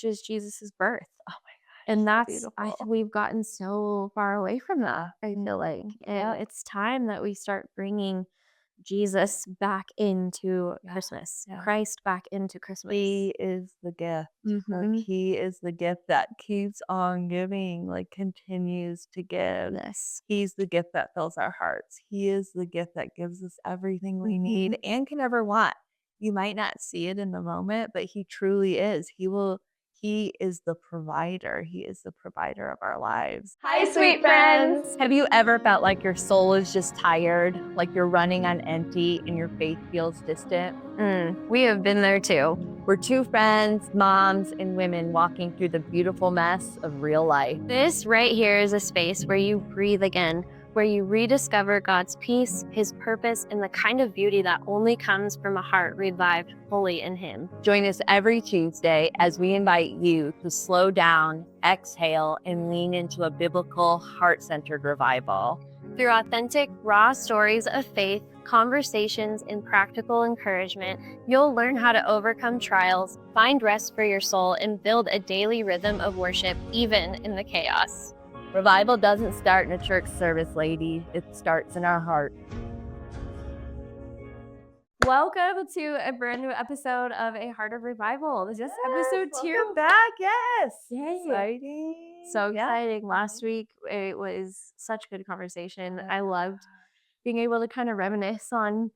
which is Jesus's birth. Oh my And gosh, so think beautiful. we've gotten so far away from that, I feel like. And Yep. it's time that we start bringing Jesus back into Yeah. Christmas, Yeah. Christ back into Christmas. He is the gift. Like, Mhm. he is the gift that keeps on giving, like, continues to give. Yes. He's the gift that fills our hearts. He is the gift that gives us everything we Mhm. need and can ever want. You might not see it in the moment, but he truly is. He is the provider. He is the provider of our lives. Hi, sweet friends. Have you ever felt like your soul is just tired, like you're running on empty and your faith feels distant? We have been there too. We're two friends, moms, and women walking through the beautiful mess of real life. This right here is a space where you breathe again, where you rediscover God's peace, His purpose, and the kind of beauty that only comes from a heart revived fully in Him. Join us every Tuesday as we invite you to slow down, exhale, and lean into a biblical, heart-centered revival. Through authentic, raw stories of faith, conversations, and practical encouragement, you'll learn how to overcome trials, find rest for your soul, and build a daily rhythm of worship, even in the chaos. Revival doesn't start in a church service, lady. It starts in our heart. Welcome to a brand new episode of A Heart of Revival. This is episode 2. Welcome back. Yes. Yay. Exciting. So Yeah. exciting. Last week, it was such good conversation. Oh I my loved being able to kind of reminisce on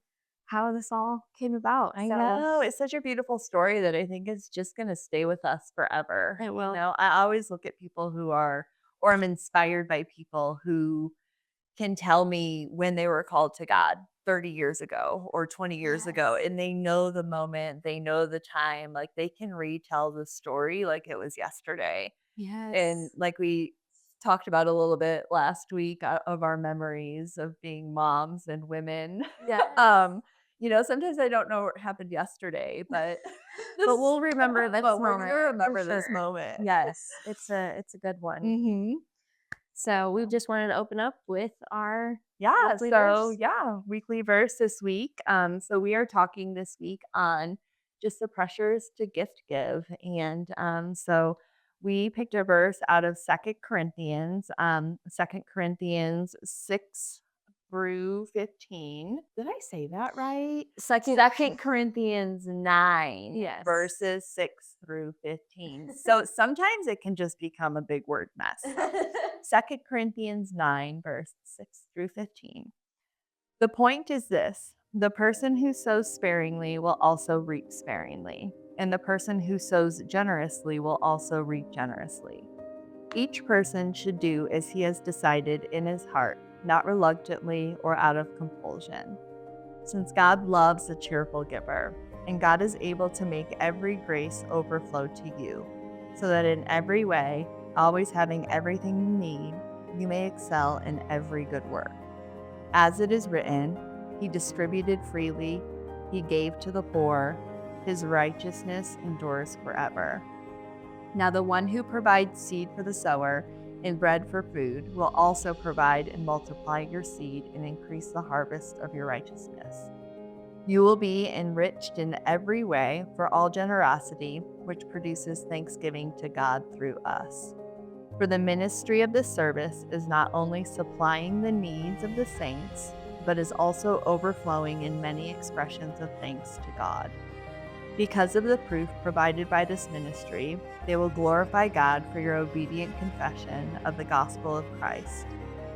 how this all came about. I So know. It's such a beautiful story that I think is just going to stay with us forever. it will. I always look at people or I'm inspired by people who can tell me when they were called to God 30 years ago or 20 years ago, and they know the moment, they know the time, like they can retell the story like it was yesterday. And Yes. like we talked about a little bit last week of our memories of being moms and women. Yeah. Sometimes I don't know what happened yesterday, but But we'll remember this but we're moment gonna for remember this sure. moment. Yes, it's a good one. Mhm. So we just wanted to open up with our Yeah, weekly so verse. yeah, weekly verse this week. So we are talking this week on just the pressures to gift give. And so we picked a verse out of Second Corinthians 6 through 15. Did I say that right? Second Corinthians 9, Yes. verses 6 through 15. So sometimes it can just become a big word mess. So 2 Corinthians 9, verse 6 through 15. The point is this: the person who sows sparingly will also reap sparingly, and the person who sows generously will also reap generously. Each person should do as he has decided in his heart, not reluctantly or out of compulsion, since God loves a cheerful giver, and God is able to make every grace overflow to you, so that in every way, always having everything you need, you may excel in every good work. As it is written, He distributed freely, He gave to the poor, His righteousness endures forever. Now, the one who provides seed for the sower and bread for food will also provide and multiply your seed and increase the harvest of your righteousness. You will be enriched in every way for all generosity, which produces thanksgiving to God through us. For the ministry of this service is not only supplying the needs of the saints, but is also overflowing in many expressions of thanks to God. Because of the proof provided by this ministry, they will glorify God for your obedient confession of the gospel of Christ,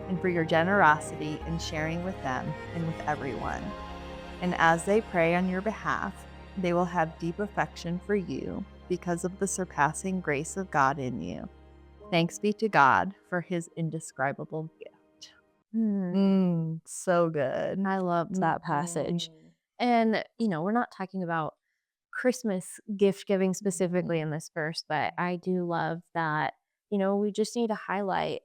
and for your generosity in sharing with them and with everyone. And as they pray on your behalf, they will have deep affection for you because of the surpassing grace of God in you. Thanks be to God for his indescribable gift. So good. I loved that passage. And, we're not talking about Christmas gift giving specifically in this verse, but I do love that, we just need to highlight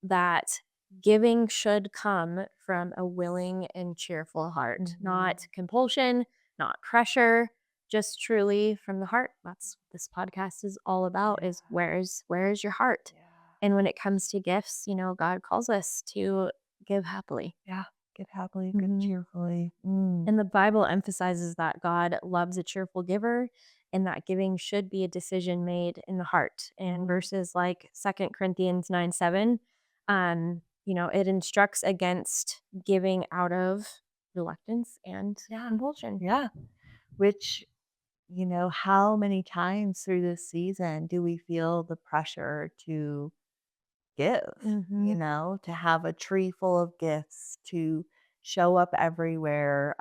that giving should come from a willing and cheerful heart, not compulsion, not pressure, just truly from the heart. That's what this podcast is all about, is where's your heart? And when it comes to gifts, God calls us to give happily. Yeah. Give happily, give cheerfully. And the Bible emphasizes that God loves a cheerful giver and that giving should be a decision made in the heart. And verses like 2 Corinthians 9:7, it instructs against giving out of reluctance and Yeah. compulsion. Yeah. Which, how many times through this season do we feel the pressure to give, Mhm. to have a tree full of gifts, to show up everywhere.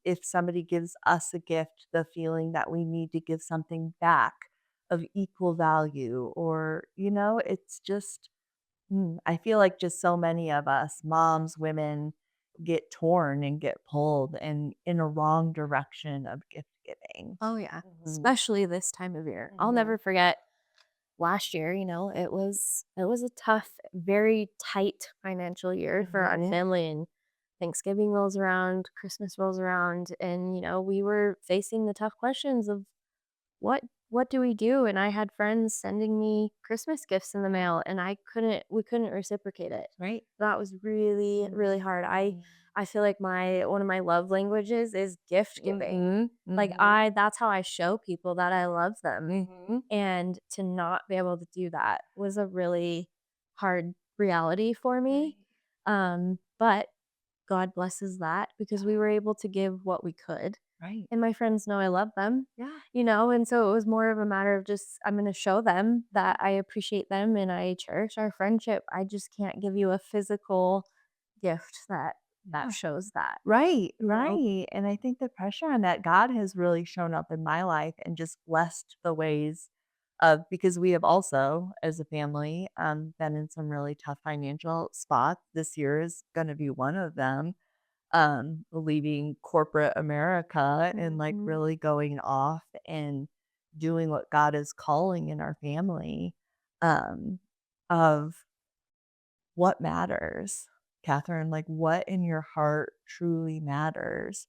If somebody gives us a gift, the feeling that we need to give something back of equal value, or, it's just, I feel like just so many of us, moms, women, get torn and get pulled in a wrong direction of gift giving. Oh, yeah, Mhm. especially this time of year. I'll never Mhm. forget last year, it was a tough, very tight financial year for our Mhm. family, and Thanksgiving rolls around, Christmas rolls around, and we were facing the tough questions of what do we do? And I had friends sending me Christmas gifts in the mail, and we couldn't reciprocate it. Right. That was really, really hard. Mm. I feel like my one of my love languages is gift giving. Mhm. Like, Mhm. I that's how I show people that I love them, Mhm. and to not be able to do that was a really hard reality for me. Right. But God blesses that because we were able to give what we could, Right. and my friends know I love them, Yeah. and so it was more of a matter of just I'm gonna show them that I appreciate them and I cherish our friendship. I just can't give you a physical gift that Yeah. shows that, Right, you know? right, and I think the pressure on that, God has really shown up in my life and just blessed the ways of, because we have also, as a family, been in some really tough financial spots. This year is gonna be one of them, leaving corporate America and, like, Mhm. really going off and doing what God is calling in our family, um, of what matters, Catherine? Like, what in your heart truly matters?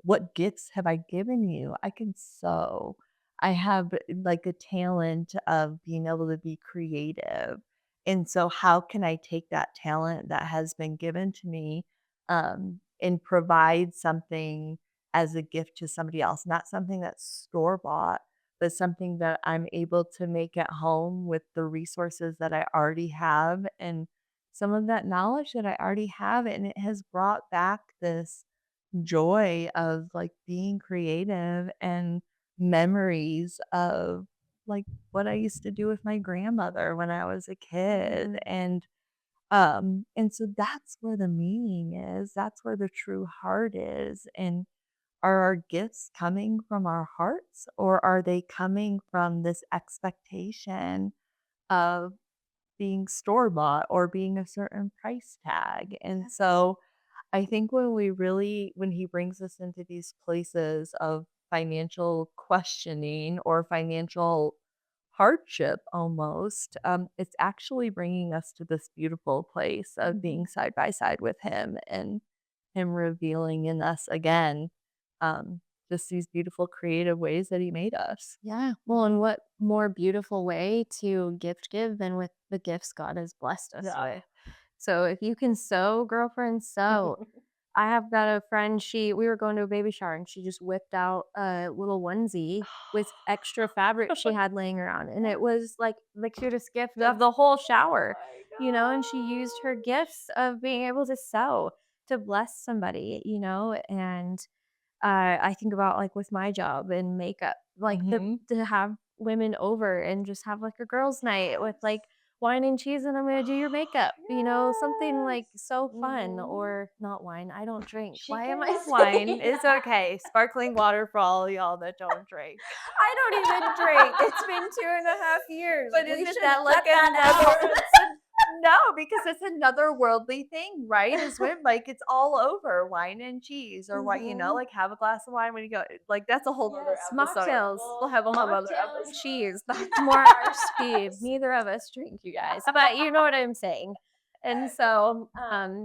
What gifts have I given you? I can sew. I have like a talent of being able to be creative. And so, how can I take that talent that has been given to me and provide something as a gift to somebody else? Not something that's store bought, but something that I'm able to make at home with the resources that I already have and some of that knowledge that I already have, and it has brought back this joy of, like, being creative and memories of, like, what I used to do with my grandmother when I was a kid, Mhm. and so that's where the meaning is, that's where the true heart is, and are our gifts coming from our hearts, or are they coming from this expectation of being store bought or being a certain price tag. And so I think when he brings us into these places of financial questioning or financial hardship almost, it's actually bringing us to this beautiful place of being side by side with him and him revealing in us again, um, just these beautiful creative ways that he made us. Yeah. Well, and what more beautiful way to gift give than with the gifts God has blessed us Yeah. with? So if you can sew, girlfriend, sew. I have got a friend, we were going to a baby shower and she just whipped out a little onesie with extra fabric she had laying around. And it was like the cutest gift of the whole shower, My and she used her gosh. gifts of being able to sew to bless somebody, and I think about, like, with my job and makeup, like, the Mhm. to have women over and just have, like, a girls' night with, like, wine and cheese, and I'm gonna do your makeup, something, like, Yes. so fun, Mhm. or not wine, I don't drink. She Why am can I wine. saying It's okay. Sparkling water for all y'all that don't drink. I don't even drink. It's been 2.5 years. But We isn't should that like cut that another out. no, because it's another worldly thing, right? Is when like it's all over wine and cheese or what, Mhm. like have a glass of wine when you go. Like that's a whole other Yes, episode. mocktails. We'll have a whole other Mocktail and episode. cheese. That's more our speed. Neither of us drink, you guys, but you know what I'm saying. And so,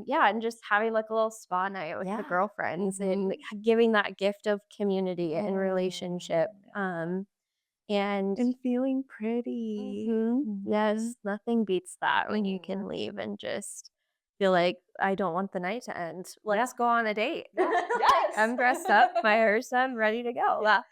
yeah, and just having like a little spa night with the Yeah. girlfriends and Mhm. giving that gift of community and relationship. Mm. And And feeling pretty. yes, Mhm. nothing beats that when you Mhm. can leave and just feel like I don't want the night to end. Yeah. Let's go on a date. Yeah. Like, Yes. I'm dressed up, my hair's done, ready to go. Yeah.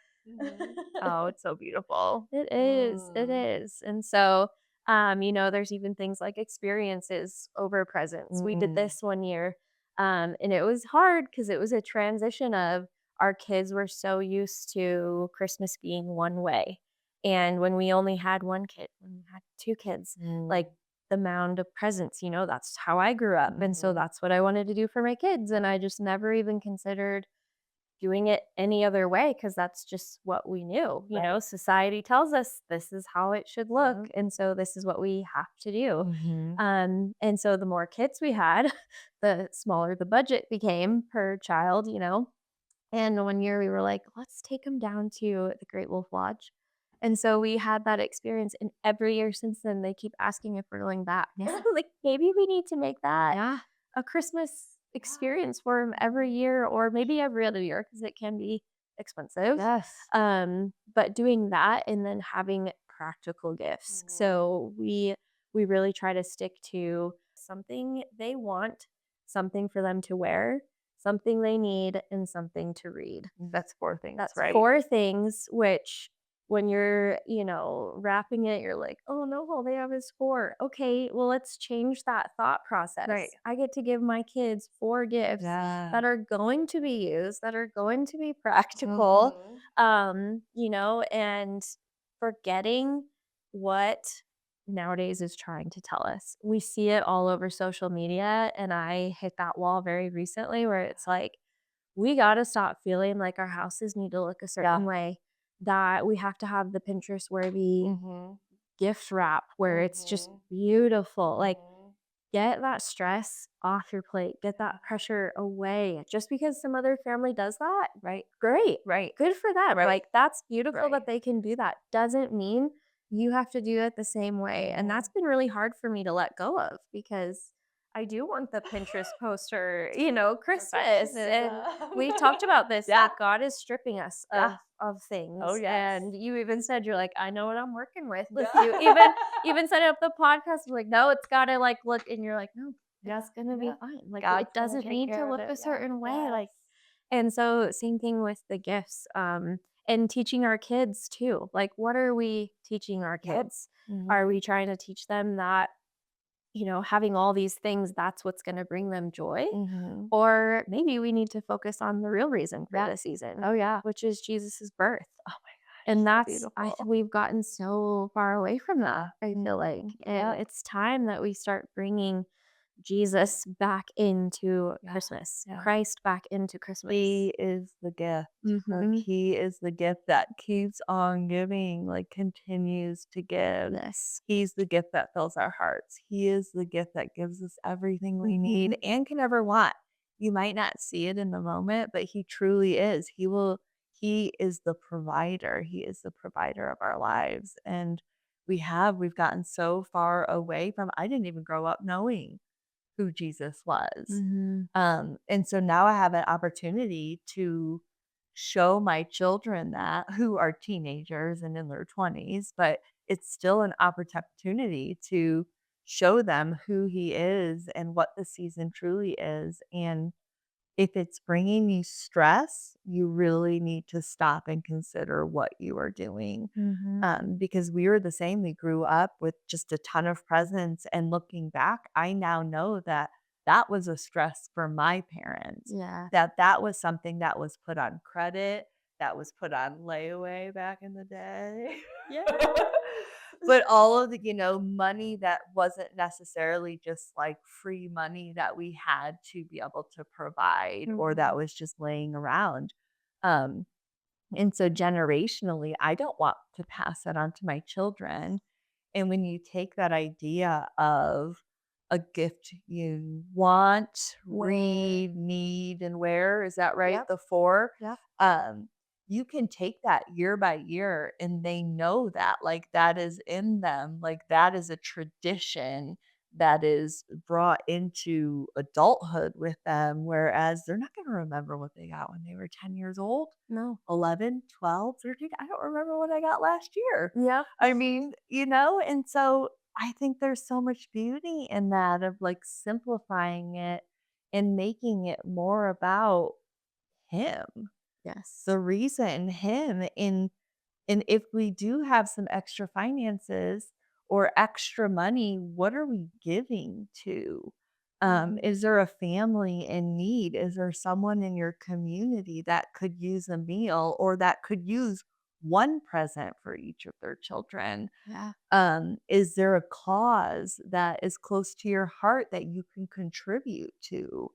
Oh, it's so beautiful. It is, it is. And so, there's even things like experiences over presents. We did Mm. this one year, and it was hard because it was a transition of our kids were so used to Christmas being one way. And when we only had one kid, when we had two kids, like Mm. the mound of presents, that's how I grew up. And so Mhm. that's what I wanted to do for my kids. And I just never even considered doing it any other way because that's just what we knew. Right. Society tells us this is how it should look. Mhm. And so this is what we have to do. Mhm. And so the more kids we had, the smaller the budget became per child. And one year we were like, let's take them down to the Great Wolf Lodge. And so we had that experience. And every year since then, they keep asking if we're going back. Yeah. Like, maybe we need to make that Yeah. a Christmas Yeah. experience for them every year or maybe every other year because it can be expensive. Yes. But doing that and then having practical gifts. Mhm. So we really try to stick to something they want, something for them to wear, something they need, and something to read. That's 4 things, That's right? 4 things, which when you're wrapping it, you're like, "Oh, no, all they have is 4." Okay, well, let's change that thought Right. process. I get to give my kids 4 gifts Yeah. that are going to be used, that are going to be practical, Mhm. and forgetting what nowadays is trying to tell us. We see it all over social media, and I hit that wall very recently where it's like, we gotta stop feeling like our houses need to look a certain Yeah. way, that we have to have the Pinterest worthy Mhm. gift wrap where it's just Mhm. beautiful. Like, Mhm. get that stress off your plate, get that Yeah. pressure away. Just because some other family does that, Right. great, Right. good for them. Right. Like, that's beautiful Right. that they can do that. Doesn't mean you have to do it the same way. And that's Mhm. been really hard for me to let go of because I do want the Pinterest poster, Christmas. And Perfectionism. we talked about this, Yeah. like God is stripping us Yeah. of Oh, things. yes. And you even said you're like, I know what I'm working with Yeah. you. Even setting up the podcast, like, no, it's gotta like look, and you're like, no, Yeah. it's gonna be Yeah. fine. Like God's it gonna doesn't take need to care of look it. a Yeah. certain way. Yes. Like, and so same thing with the gifts. And teaching our kids too. Like, what are we teaching our Yep. kids? Are Mhm. we trying to teach them that, having all these things, that's what's gonna bring them joy? Mhm. Or maybe we need to focus on the real reason for Yeah. the season, Oh, yeah. which is Jesus's birth. Oh my gosh, And so that's I beautiful. think we've gotten so far away from that, Yeah. I feel like, Mhm. and Yeah. it's time that we start bringing Jesus back into Yeah. Christmas, Yeah. Christ back into Christmas. He is the gift. Like, Mhm. he is the gift that keeps on giving, like, continues to give. Yes. He's the gift that fills our hearts. He is the gift that gives us everything we need Mhm. and can ever want. You might not see it in the moment, but he truly is. He is the provider. He is the provider of our lives. And we've gotten so far away from I didn't even grow up knowing who Jesus was. Mhm. And so now I have an opportunity to show my children that who are teenagers and in their 20s, but it's still an opportunity to show them who he is and what the season truly is. And if it's bringing you stress, you really need to stop and consider what you are doing. Mhm. Because we were the same. We grew up with just a ton of presents. And looking back, I now know that that was a stress for my parents, Yeah. that was something that was put on credit, that was put on layaway back in the day. Yes. But all of the, money that wasn't necessarily just like free money that we had to be able to provide or that Mhm. was just laying around. Um, and so generationally, I don't want to pass that on to my children. And when you take that idea of a gift you want, Where read, need, and wear, is that right? Yep, The four. yep. Um, you can take that year by year and they know that, like that is in them, like that is a tradition that is brought into adulthood with them. Whereas they're not going to remember what they got when they were 10 years old. No. 11, 12, 13. I don't remember what I got last year. Yep. I mean, and so I think there's so much beauty in that of like simplifying it and making it more about him. Yes. the reason him in and if we do have some extra finances or extra money, what are we giving to? Is there a family in need? Is there someone in your community that could use a meal or that could use one present for each of their children? Yeah. Is there a cause that is close to your heart that you can contribute to?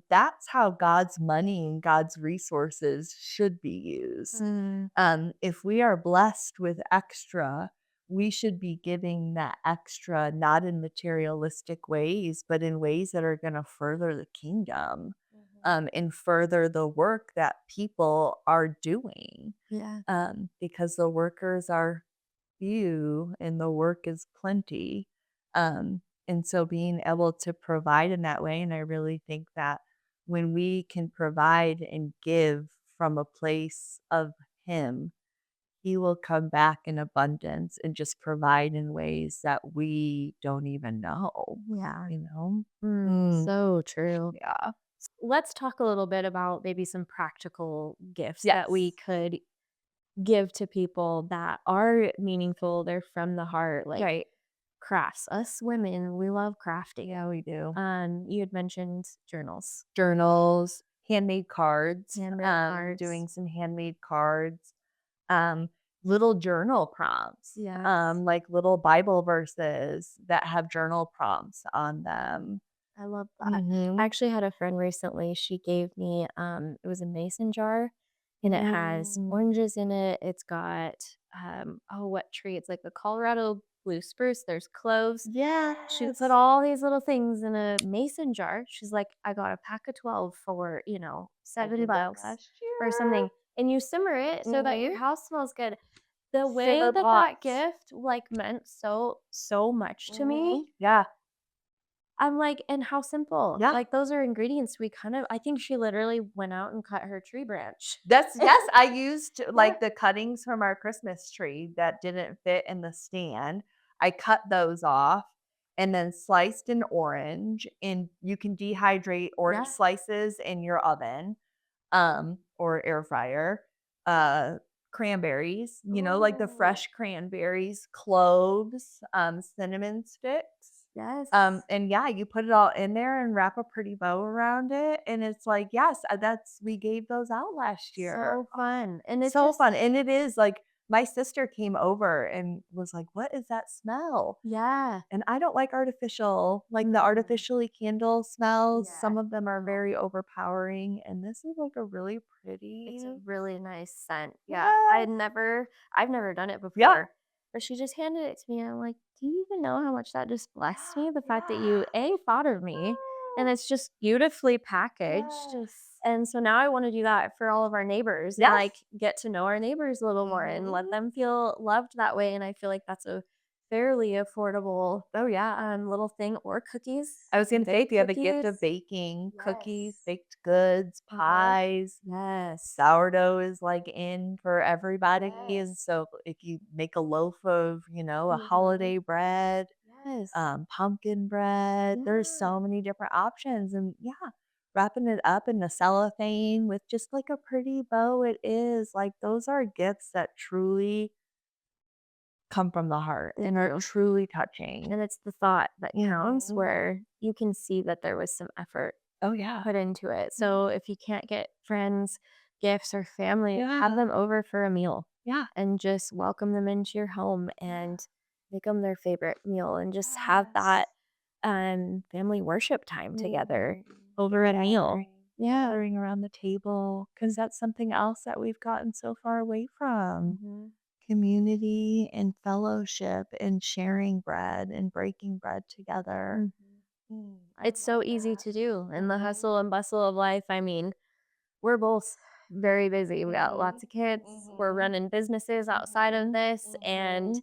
That's how God's money and God's resources should be used. Mm, If we are blessed with extra, we should be giving that extra not in materialistic ways, but in ways that are going to further the kingdom and further the work that people are doing yeah. because the workers are few and the work is plenty. And so being able to provide in that way, and I really think that when we can provide and give from a place of Him, He will come back in abundance and just provide in ways that we don't even know, Yeah. you know? Mm, Mm, so true. yeah. Let's talk a little bit about maybe some practical gifts that we Yes. could give to people that are meaningful. They're from the heart, like Right. crafts. Us women, we love crafting. Yeah, we do. You had mentioned journals, Journals, handmade cards, handmade cards. doing some handmade cards, um, little journal prompts, Yes. like little Bible verses that have journal prompts on them. I love that. I Mhm. actually had a friend recently, she gave me, it was a mason jar and it has Mm. oranges in it. It's got, oh, what tree? It's like the Colorado blue spruce. There's cloves. She put Yes. all these little things in a mason jar. She's like, I got a pack of 12 for, I $7 did that bucks last or year. something. And you simmer it so that your Mhm. house smells good. The way Simmer that that pots. gift like meant so much to me. Mhm. Yeah. I'm like, and how simple. Yeah. Like those are ingredients we kind of I think she literally went out and cut her tree branch. That's yes, I used, Yeah. like, the cuttings from our Christmas tree that didn't fit in the stand. I cut those off and then sliced an orange, and you can dehydrate orange Yeah. slices in your oven, or air fryer. Cranberries, like the Oh, fresh cranberries, cloves, cinnamon sticks. yes. And yeah, you put it all in there and wrap a pretty bow around it. And it's like, yes, that's we gave those out last year. So fun. And it So just fun. And it is like my sister came over and was like, "What is that smell?" yeah. And I don't like like the Mm, artificially candle smells. yeah. Some of them are No. very overpowering. And this is like a really It's pretty. a really nice scent. Yeah. Yes. I've never done it Yeah. before. But she just handed it to me and I'm like, "Do you even know how much that just blessed me? The fact that Yeah. you A thought of me and it's just beautifully packaged." Yes. And so now I wanna do that for all of our neighbors and, Yes. like, get to know our neighbors a little more and let Mhm. them feel loved that way, and I feel like that's a fairly affordable, Oh, yeah. little thing or cookies. I was gonna say, Baked if you have a gift of cookies. baking, cookies, Yes. baked goods, Uh-huh. pies, Yes. sourdough is, like, in for everybody, and Yes. so if you make a loaf of, a Mhm. holiday bread, Yes. pumpkin bread, there's Yeah. so many different options, and yeah, wrapping it up in a cellophane with just, like, a pretty bow, it is, like, those are gifts that truly come from the heart They and are do. truly touching. And it's the thought that counts Mhm. where you can see that there was some effort Oh, yeah. put into it. Mhm. So if you can't get friends gifts or family, have Yeah. them over for a meal Yeah. and just welcome them into your home Yeah. and make them their favorite meal and just have Yes. that family worship time together Mhm. over a meal. Yeah. Gathering around the table, because that's something else that we've gotten so far away from. Hmm. Community and fellowship and sharing bread and breaking bread together. Hmm. I It's love so easy that. to do in the Mhm. hustle and bustle of life. I mean, we're both very busy. We got lots Mhm. of kids. We're Mhm. running businesses outside of Mhm. this, and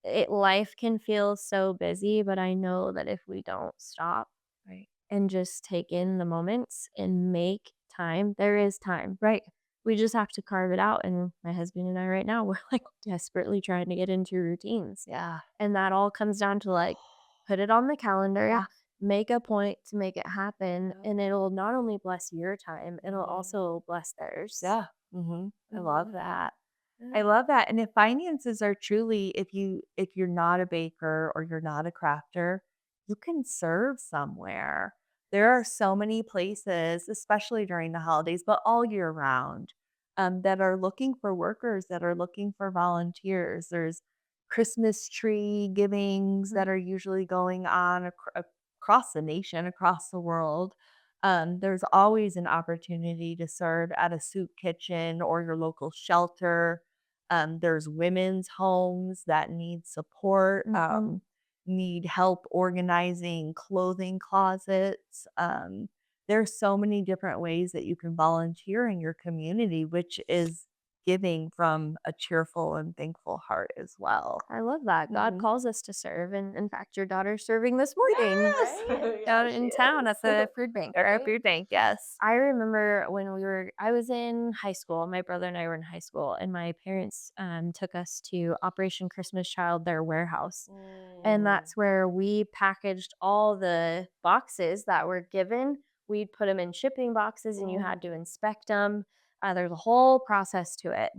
Mhm. life can feel so busy. But I know that if we don't stop Right. and just take in the moments and make time, there is time. Right. We just have to carve it out. And my husband and I, right now, we're like desperately trying to get into routines, Yeah. and that all comes down to like put it on the calendar. Yeah. Yeah, make a point to make it happen, Yep. and it'll not only bless your time, it'll Mhm. also bless theirs. Yeah. I love Mhm. that. I Yeah. love that, and if finances are truly if you're not a baker or you're not a crafter, you can serve somewhere. There are so many places, especially during the holidays, but all year round, that are looking for workers, that are looking for volunteers. There's Christmas tree givings Mhm. that are usually going on across the nation, across the world. There's always an opportunity to serve at a soup kitchen or your local shelter. There's women's homes that need support, Mhm. need help organizing clothing closets. There's so many different ways that you can volunteer in your community, which is giving from a cheerful and thankful heart as well. I love that. God Mhm. calls us to serve, and in fact, your daughter's serving this morning, Yes. right? Yeah, Down she in town is. at the food bank, Our right? food bank, yes. I remember when I was in high school, my brother and I were in high school, and my parents took us to Operation Christmas Child, their warehouse. And Mm. that's where we packaged all the boxes that were given. We'd put them in shipping boxes and you had to Mm. inspect them. There's a whole process to it.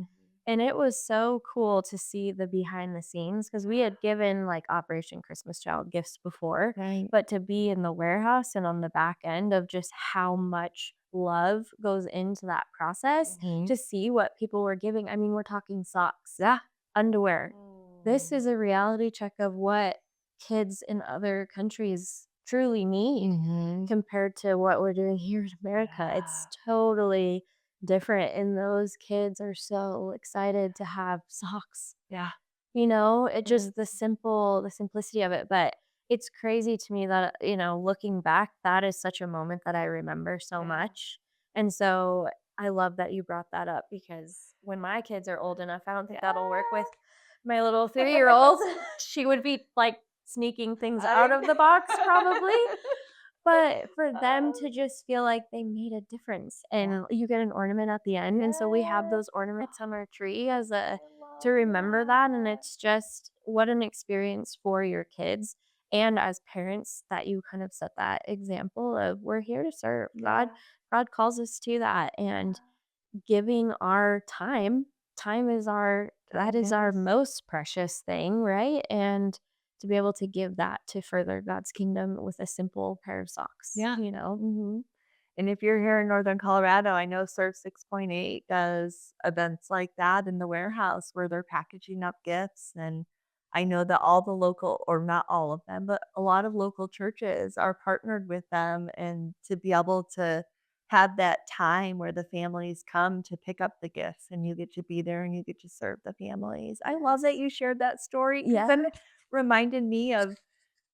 And it was so cool to see the behind the scenes because we had given like Operation Christmas Child gifts before, Right. but to be in the warehouse and on the back end of just how much love goes into that process Mhm. to see what people were giving. I mean, we're talking socks, Yeah. underwear. This Mm. is a reality check of what kids in other countries truly need Mhm. compared to what we're doing here in America. It's Yeah. totally different, and those kids are so excited to have socks. Yeah. It Yes. just the simplicity of it, but it's crazy to me that, looking back, that is such a moment that I remember so Yeah. much, and so I love that you brought that up because when my kids are old enough, I don't think Yeah. that'll work with my little 3-year-old. She would be, like, sneaking things out I of the box probably, but for them Oh, to just feel like they made a difference, yeah. and you get an ornament at the end, and so we have Yes. those ornaments on our tree as a I to love remember that, and that. it's just what an experience for your kids, and as parents that you kind of set that example of we're here to serve. God Yeah. God calls us to that, and Yeah. giving our time is our that It is our is. most precious thing, right? And to be able to give that to further God's kingdom with a simple pair of socks, Yeah. you know? Mhm. And if you're here in Northern Colorado, I know Serve 6.8 does events like that in the warehouse where they're packaging up gifts. And I know that all the local, or not all of them, but a lot of local churches are partnered with them. And to be able to have that time where the families come to pick up the gifts and you get to be there and you get to serve the families. I love that Yes. you shared that story because Yeah. then it reminded me of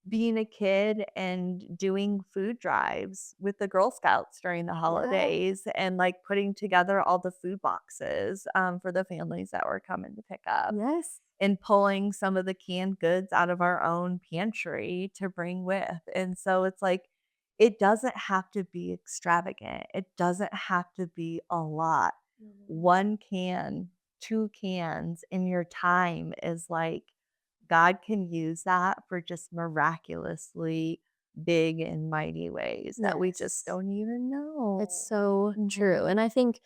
being a kid and doing food drives with the Girl Scouts during the Yeah. holidays and, like, putting together all the food boxes, for the families that were coming to pick up, Yes. and pulling some of the canned goods out of our own pantry to bring with, and so it's like, it doesn't have to be extravagant, it doesn't have to be a lot. Mhm. 1 can, 2 cans in your time is like God can use that for just miraculously big and mighty ways that we just Yes. don't even It's know. so true, Mhm. and I think,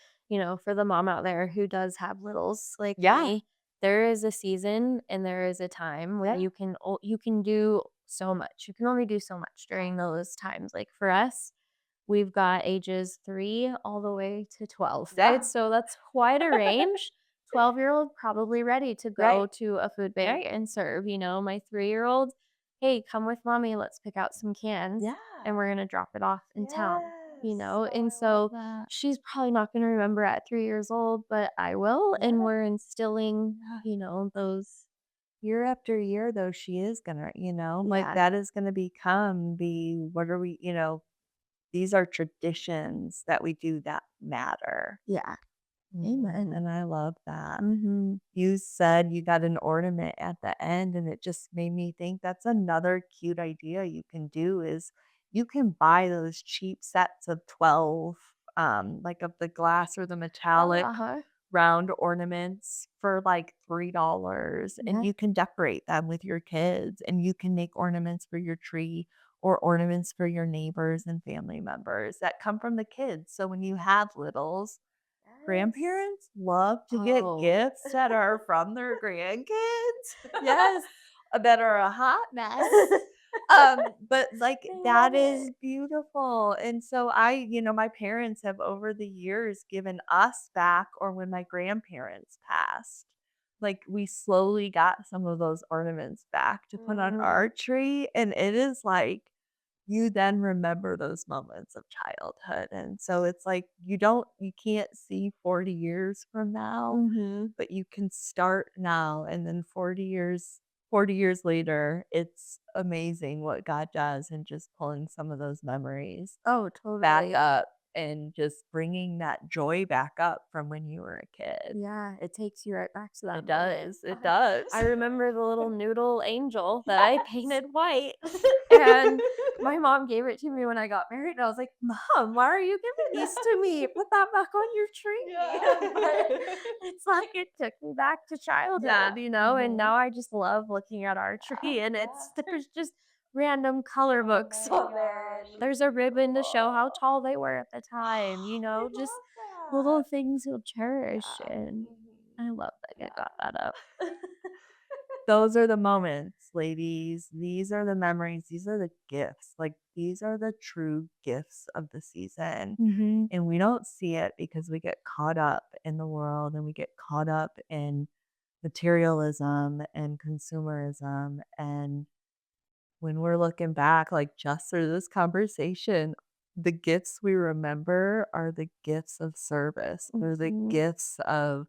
for the mom out there who does have littles like Yeah, me, there is a season and there is a time where yeah, you can do so much. You can only do so much yeah, during those times. Like, for us, we've got ages 3 all the way to 12, right? yeah. So that's quite a range. 12-year-old probably ready to Right, go to a food bank right. and serve, my 3-year-old, "Hey, come with mommy, let's pick out some cans, and Yeah. we're gonna drop it off in town," Yes. Oh, And I love so that. she's probably not gonna remember at 3 years old, but I will, and Yeah, we're instilling, yeah. those. Year after year, though, she is gonna, like, Yeah, that is gonna become the what are we these are traditions that we do that matter. yeah. Mhm, Amen. and I love that. Mhm. You said you got an ornament at the end, and it just made me think that's another cute idea you can do is you can buy those cheap sets of 12, like of the glass or the metallic Uh-huh. round ornaments for like $3, and Yeah. you can decorate them with your kids, and you can make ornaments for your tree, or ornaments for your neighbors and family members that come from the kids. So when you have littles, Yes. grandparents love to get Oh. gifts that are from their grandkids Yes. that are a hot mess. But like They love that it. is beautiful. And so my parents have over the years given us back, or when my grandparents passed, like we slowly got some of those ornaments back to put on Mm. our tree. And it is like you then remember those moments of childhood. And so it's like you can't see 40 years from now, Mhm. but you can start now, and then 40 years later, it's amazing what God does, and just pulling some of those memories Oh, back totally. up and just bringing that joy back up from when you were a kid. Yeah, it takes you right back to that It moment. does, it does. I remember the little noodle angel that I Yes. painted white, and my mom gave it to me when I got married, and I was like, "Mom, why are you giving these to me? Put that back on your tree." But Yeah. it's like it took me back to Yeah, childhood, and mhm. now I just love looking at our tree, and Yeah. there's just random color Oh books my on there, gosh, and it's there's a ribbon to show how beautiful. tall they were at the time, I just love that. little things you'll cherish, Yeah. and Mhm. I love that you got Yeah. that up. Those are the moments, ladies. These are the memories. These are the gifts. Like, these are the true gifts of the season. Mhm. And we don't see it because we get caught up in the world, and we get caught up in materialism and consumerism. And when we're looking back, like, just through this conversation, the gifts we remember are the gifts of service. They're the Mhm. gifts of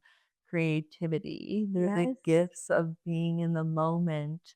creativity. They're the Yes. gifts of being in the moment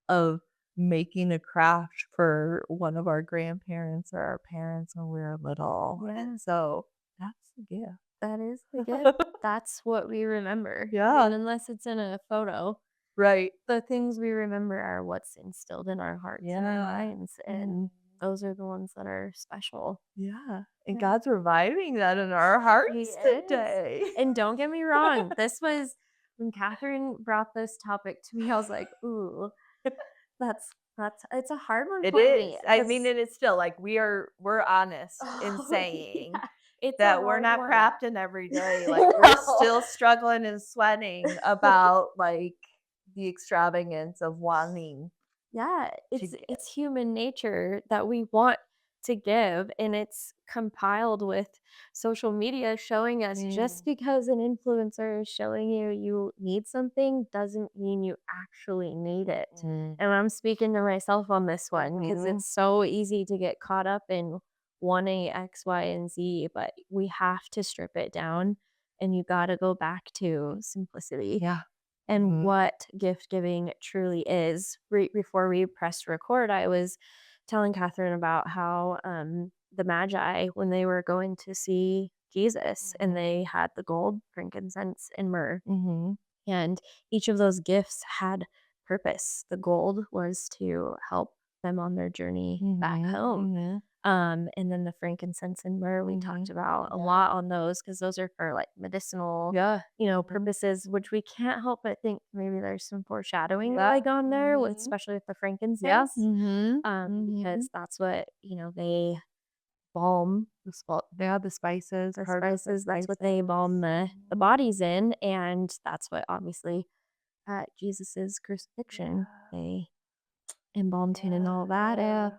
of making a craft for one of our grandparents or our parents when we were little. And Yeah, so that's the that is the gift. gift. That's what we remember. I mean, Yeah, unless it's in a photo, right. the things we remember are what's instilled in our hearts and our Yeah. minds, and Mhm. those are the ones that are special. Yeah, and Yeah. God's reviving that in our He hearts is. today. And don't get me wrong, this was when Catherine brought this topic to me, I was like, "Ooh, that's it's a hard one It for is. me I mean, because it is still like we're honest in oh, saying yeah, it's a that we're hard not one. crafting every day. Like, we're No. still struggling and sweating about like the extravagance of wanting Yeah, to it's give. human nature that we want to give, and it's compiled with social media showing us Mm, just because an influencer is showing you you need something doesn't mean you actually need it. mm, And I'm speaking to myself on this one because mhm. it's so easy to get caught up in wanting X, Y, and Z, but we have to strip it down, and you got to go back to simplicity Yeah. and Mhm. what gift giving truly is. Right before we pressed record, I was telling Catherine about how the Magi, when they were going to see Jesus, and Mhm. they had the gold, frankincense, and myrrh, Mhm. and each of those gifts had purpose. The gold was to help them on their journey back Mhm. home. Mhm. And then the frankincense and myrrh we talked Mhm. about a Yeah. lot on those because those are for like medicinal, Yeah. Mhm. purposes, which we can't help but think maybe there's some foreshadowing Yeah. going on there with, Mhm. especially with the Yeah. frankincense, Mhm. because Mhm. that's what they balm Yeah, the spices, the part of the spices. That's what they spices. balm the Mhm. bodies in, and that's what obviously at Jesus's crucifixion Yeah. they embalmed him and all that. Yeah.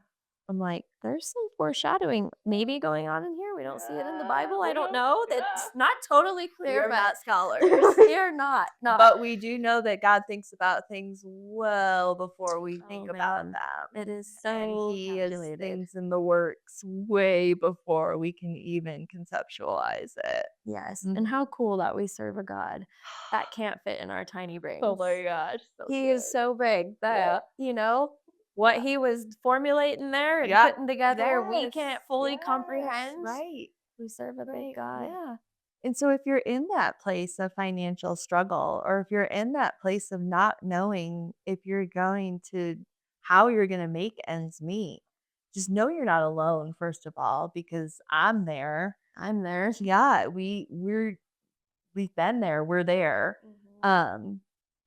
I'm like, there's some foreshadowing maybe going on in here. We don't see it in the Yeah. Bible. I We don't don't know. yeah. That's not totally We clear, are but not scholars. we are not. But we do know that God thinks about things well before we think Oh about man, it them. is And so He has calculated. things in the works way before we can even conceptualize it. Yes. And Mhm. how cool that we serve a God that can't fit in our tiny Oh brains. my gosh, so He is good. so big Yeah. that, what Yeah. he was formulating there and Yeah. putting together, we Yes. can't fully Yes. comprehend. Right. We serve a big Right. God. Yeah. And so if you're in that place of financial struggle, or if you're in that place of not knowing if you're going to how you're going to make ends meet, just know you're not alone first of all, because I'm there. I'm there. Yeah, we've been there. We're there. Mhm. Um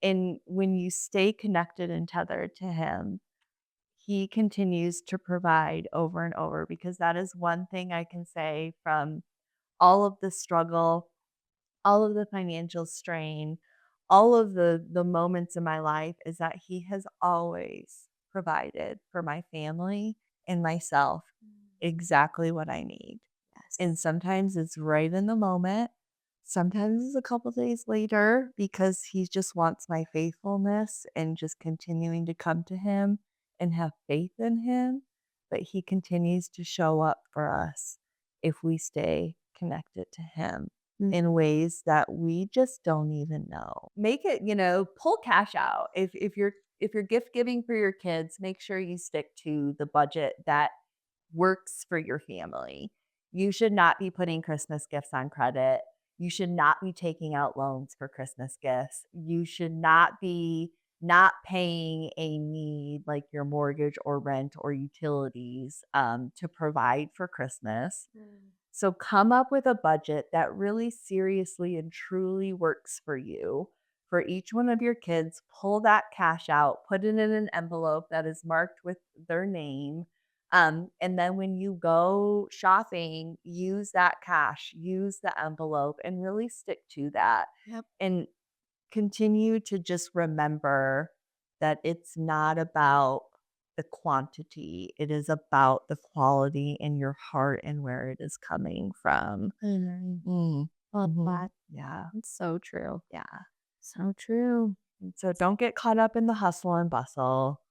and when you stay connected and tethered to him, he continues to provide over and over, because that is one thing I can say from all of the struggle, all of the financial strain, all of the moments in my life, is that he has always provided for my family and myself exactly what I need. Yes. And sometimes it's right in the moment. Sometimes it's a couple days later, because he just wants my faithfulness and just continuing to come to him and have faith in him. But he continues to show up for us if we stay connected to him in ways that we just don't even know. Make it, pull cash out. If you're gift giving for your kids, make sure you stick to the budget that works for your family. You should not be putting Christmas gifts on credit. You should not be taking out loans for Christmas gifts. You should not be not paying a need like your mortgage or rent or utilities to provide for Christmas. So come up with a budget that really seriously and truly works for you. For each one of your kids, pull that cash out, put it in an envelope that is marked with their name. And then when you go shopping, use that cash, use the envelope, and really stick to that. Yep. And continue to just remember that it's not about the quantity, it is about the quality in your heart and where it is coming from. Love Mhm. that. Yeah, It's so true. yeah. So true. And so don't get caught up in the hustle and bustle.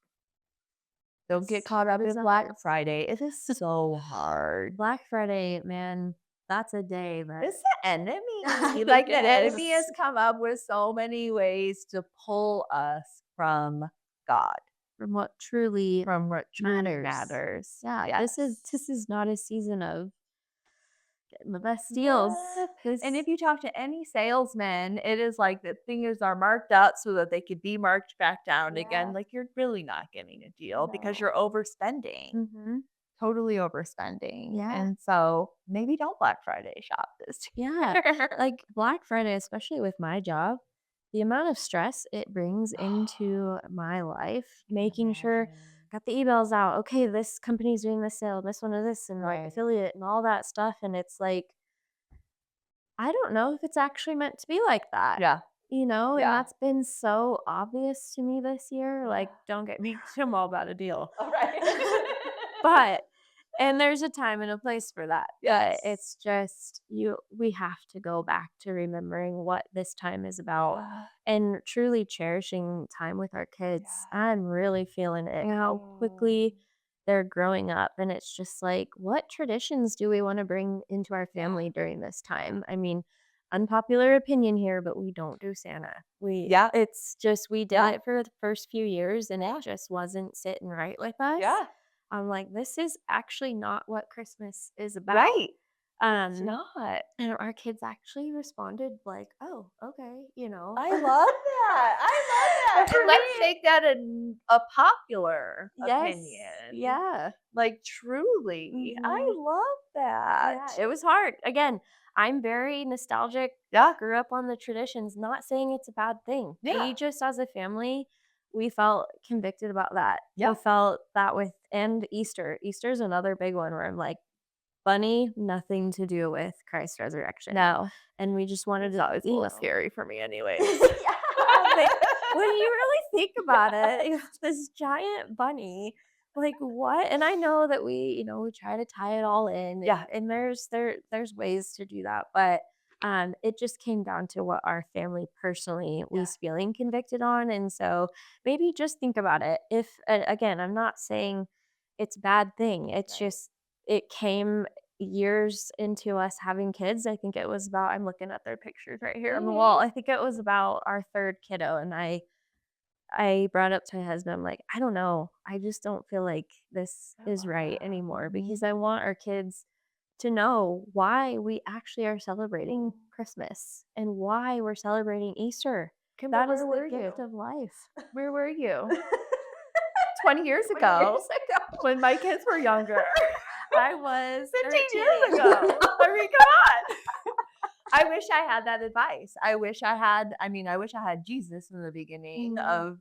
Don't get caught up It is in a Black hard Friday. It is so hard. Black Friday, man, that's a day that It's the enemy. I Like, think the it enemy has is. come up with so many ways to pull us from God, From what truly from what truly matters. matters. Yeah, this is Yes. this is not a season of getting the best deals. Yeah. And This if you talk to any salesman, it is like the things are marked up so that they could be marked back down again. Yeah. Like, you're really not getting a deal because you're No. overspending, Mhm. totally overspending. Yeah. And so maybe don't Black Friday shop this Yeah. year. Like Black Friday, especially with my job, the amount of stress it brings into my life, Can making sure imagine. got the emails out. Okay, this company's doing this sale, this one of this, and like Right. affiliate and all that stuff. And it's like, I don't know if it's actually meant to be like that, Yeah. and Yeah. that's been so obvious to me this year. Yeah. Like, don't get me, I'm all about a deal. All right. But and there's a time and a place for that, but Yes. it's just we have to go back to remembering what this time is about Yeah. and truly cherishing time with our kids. Yeah. I'm really feeling it, how Mm. quickly they're growing up, and it's just like, what traditions do we wanna bring into our Yeah. family during this Yeah. time? I mean, unpopular opinion here, but we don't do Santa. Yeah. It's just we did Yeah. it for the first few years, and Yeah. it just wasn't sitting right with us. Yeah. I'm like, "This is actually not what Christmas is about." Right. It's Um, not. and our kids actually responded like, "Oh, okay," you know? I love that. I love And that. for And let's me make that a popular yes, opinion. yeah. Like, truly. I Mhm. love that. Yeah, it was hard. Again, I'm very nostalgic, Yeah. grew up on the traditions, not saying it's a bad thing. Yeah. We just as a family, we felt convicted about that. Yeah. We felt that with and Easter. Easter's another big one where I'm like, bunny, nothing to do with Christ's resurrection. No. And we just wanted It's to, always a little scary for me anyways. yeah, like, when you really think about it, this giant bunny, like what? And I know that we try to tie it all in, Yeah. and there's ways to do that, but it just came down to what our family personally Yeah. was feeling convicted on, and so maybe just think about it. If again, I'm not saying it's a bad thing. It's Right. just it came years into us having kids. I think it was about I'm looking at their pictures right here on the Mhm. wall. I think it was about our 3rd kiddo, and I brought up to my husband, I'm like, "I don't know. I just don't feel like this I is love right that. anymore because Mhm. I want our kids to know why we actually are celebrating Christmas and why we're celebrating Easter. Kimber, That is where the were you? gift of life." Where were you? 20 years 20 years ago ago. when my kids were younger. I was 15 years 13. ago. I mean, come on. I wish I had that advice. I wish I had Jesus in the beginning Mhm. of,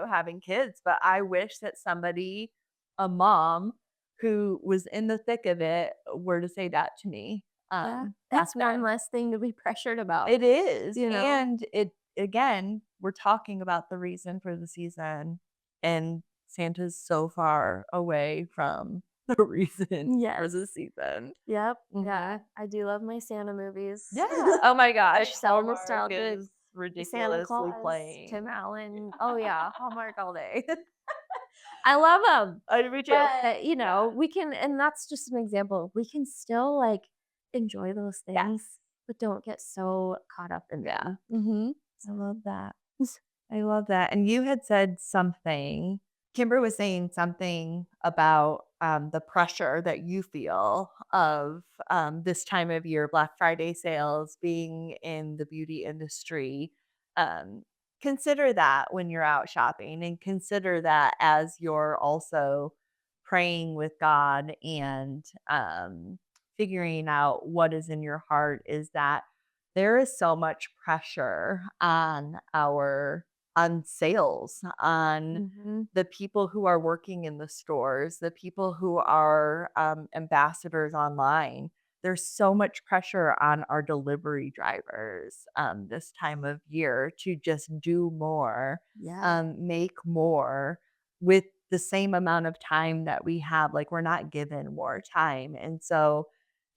having kids, but I wish that somebody a mom who was in the thick of it were to say that to me, Yeah, back that's one then. less thing to be pressured about, It is, you know? and it again, we're talking about the reason for the season, and Santa's so far away from the reason for Yes. the season. Yep. Yeah, Mhm. I do love my Santa movies. Yeah. Oh my They're gosh, so Hallmark nostalgic. is Santa ridiculously Claus, playing. Tim Allen. Oh, yeah, Hallmark all day. I love them, I do too. but, Yeah. we can and that's just an example. We can still, like, enjoy those things, Yes. but don't get so caught up in Yeah. them. Mhm. I love that. I love that. And you had said something, Kimber was saying something about the pressure that you feel of this time of year, Black Friday sales, being in the beauty industry. Um, Consider that when you're out shopping and consider that as you're also praying with God and figuring out what is in your heart is that there is so much pressure on sales, on Mhm. the people who are working in the stores, the people who are ambassadors online. There's so much pressure on our delivery drivers this time of year to just do more, Yeah. make more with the same amount of time that we have. Like we're not given more time. And so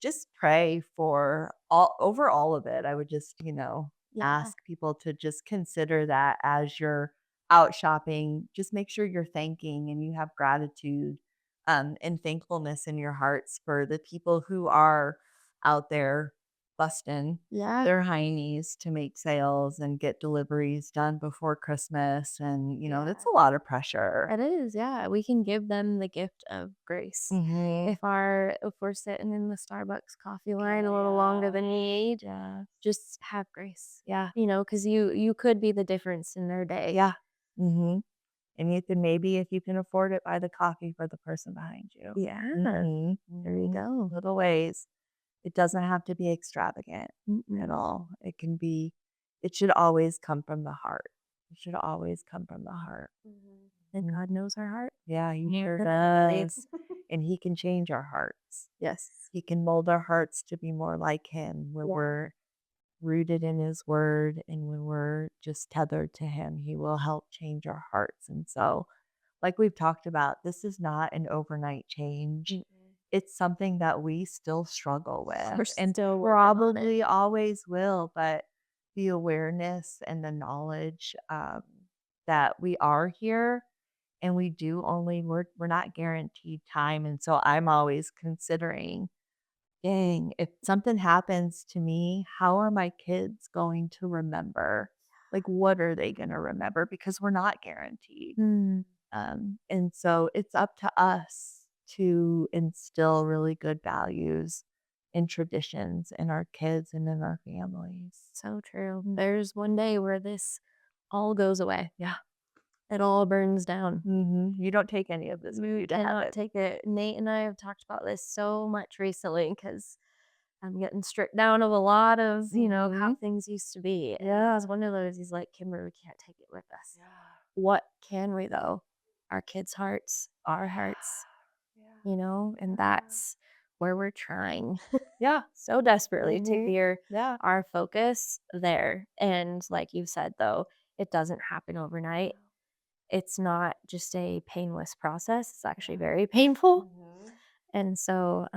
just pray for all of it. I would just, Yeah. ask people to just consider that as you're out shopping, just make sure you're thanking and you have gratitude and thankfulness in your hearts for the people who are out there busting Yeah. their heinies to make sales and get deliveries done before Christmas. And, that's Yeah. a lot of pressure. It is, yeah. We can give them the gift of grace. Mhm. If we're sitting in the Starbucks coffee line a little longer Yeah. than you need, Yeah. just have grace. Yeah. Because you could be the difference in their day. Yeah. Mhm. And you can maybe, if you can afford it, buy the coffee for the person behind you. Yeah. Mhm. There you Mhm. go. Little ways. It doesn't have to be extravagant at Mm-mm. all. It should always come from the heart. It should always come from the heart. And Mm. God knows our heart. Yeah, he sure Definitely. does. And he can change our hearts. Yes. He can mold our hearts to be more like him when Yeah. we're rooted in his word and when we're just tethered to him. He will help change our hearts. And so, like we've talked about, this is not an overnight change. Mm-mm. It's something that we still struggle with We're and still working on it. probably always will, but the awareness and the knowledge that we are here and we do only we're not guaranteed time. And so I'm always considering, dang, if something happens to me, how are my kids going to remember? Like, what are they going to remember? Because we're not guaranteed. Mm. And so it's up to us to instill really good values and traditions in our kids and in our families. So true. There's one day where this all goes away. Yeah. It all burns down. You don't take any of this with We you to cannot heaven. take it. Nate and I have talked about this so much recently because I'm getting stripped down of a lot of, how Mhm. things used to be. And Yeah. it's one of those, he's like, Kimber, we can't take it with us. Yeah. What can we, though? Our kids' hearts, our hearts, Yeah. and Yeah. that's where we're trying Yeah. so desperately to Mhm. veer Yeah. our focus there. And like you said, though, it doesn't happen overnight. It's not just a painless process. It's actually Yeah. very painful. Mhm. And so,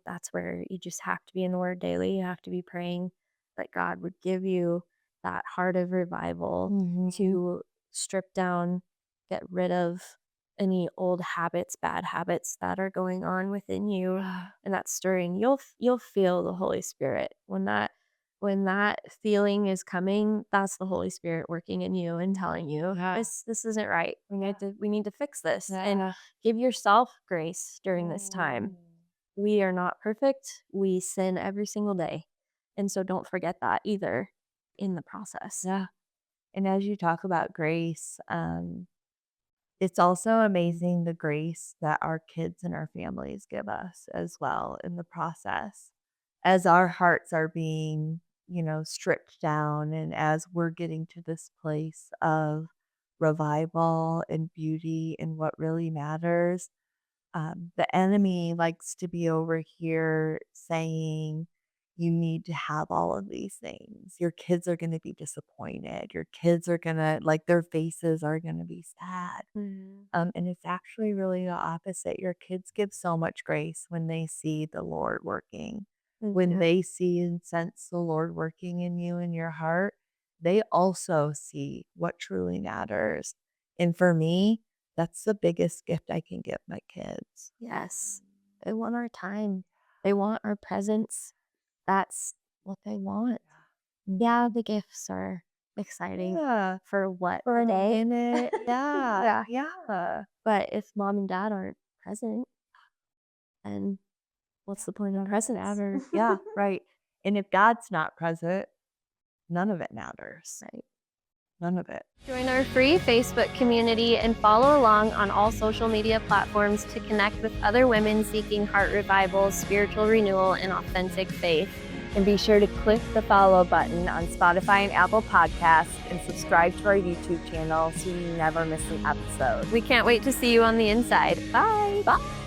that's where you just have to be in the word daily. You have to be praying that God would give you that heart of revival Mhm. to strip down, get rid of any old habits, bad habits that are going on within you Yeah. and that stirring. You'll feel the Holy Spirit when that feeling is coming. That's the Holy Spirit working in you and telling you Yeah. this isn't right. We need to fix this and Yeah. give yourself grace during this time. Mm. We are not perfect. We sin every single day. And so don't forget that either in the process. Yeah. And as you talk about grace, it's also amazing the grace that our kids and our families give us as well in the process. As our hearts are being, stripped down and as we're getting to this place of revival and beauty and what really matters. The enemy likes to be over here saying, you need to have all of these things. Your kids are going to be disappointed. Your kids are going to, like, their faces are going to be sad. Mhm. And it's actually really the opposite. Your kids give so much grace when they see the Lord working. They When do. they see and sense the Lord working in you and your heart, they also see what truly matters. And for me, that's the biggest gift I can give my kids. Yes. They want our time. They want our presence. That's what they want. Yeah, the gifts are exciting Yeah. for what? For A a day? minute. Yeah. Yeah. Yeah. But if mom and dad aren't present, then what's the point of present Matters. ever? Yeah, right. And if God's not present, none of it matters. Right. None of it. Join our free Facebook community and follow along on all social media platforms to connect with other women seeking heart revival, spiritual renewal, and authentic faith. And be sure to click the follow button on Spotify and Apple Podcasts and subscribe to our YouTube channel so you never miss an episode. We can't wait to see you on the inside. Bye. Bye.